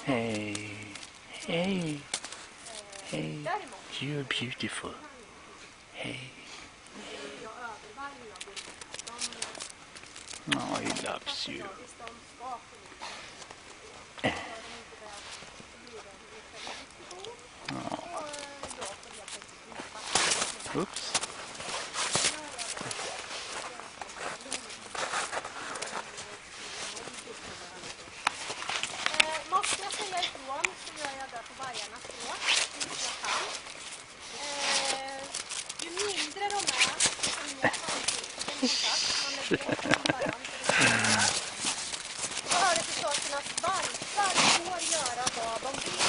Hey, hey, hey, you're beautiful. Hey. Oh, he loves you. Oh. Oops. Måste jag säga ifrån så gör jag det på vargarna språk. Jag kan. Ju mindre de är, desto mer kontakt man lägger med varandra. Jag hörde till saken att valpar får göra vad de vill.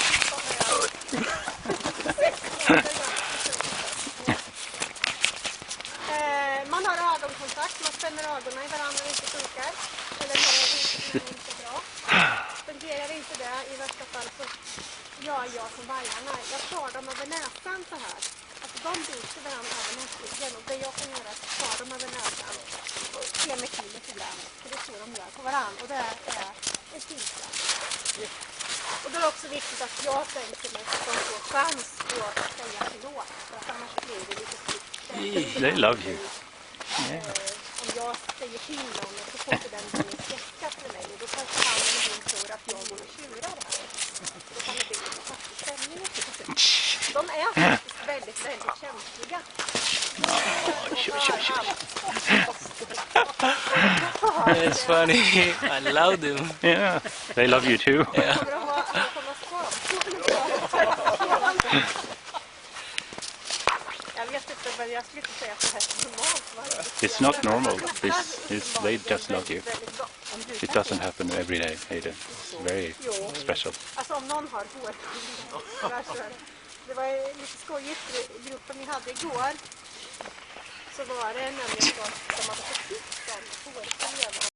Man har ögonkontakt, man spänner ögonen i varandra och inte funkar. Eller när det inte är bra. Fungerar inte det, i värsta fall så gör jag som vargarna. Jag tar dem över näsan så här. Alltså de biter varandra över näsryggen och det jag kan göra är att ta dem över näsan och klämmer till lite ibland. För det är så de gör på varandra och det är en tillstånd. Och då är det också viktigt att jag tänker mig att de får chans att säga förlåt. För att annars blir det lite slikt. They love you. Yeah. Om jag säger till dem så får inte den bli skräcka för mig. Och då kanske han eller hon tror att jag går och tjurar här. Då kan det bli lite fattig stämning. De är faktiskt väldigt, väldigt känsliga. It's funny. I love them. Yeah, they love you too. Yeah. Jag vet inte, men jag skulle inte säga att det här är normalt. It's not normal. They just love you. It doesn't happen every day, Hayden. It's very special. Alltså om någon har hår. Det var lite skojigt i gruppen vi hade igår. Så var det nämligen så att de hade fått tips om hårfärgen.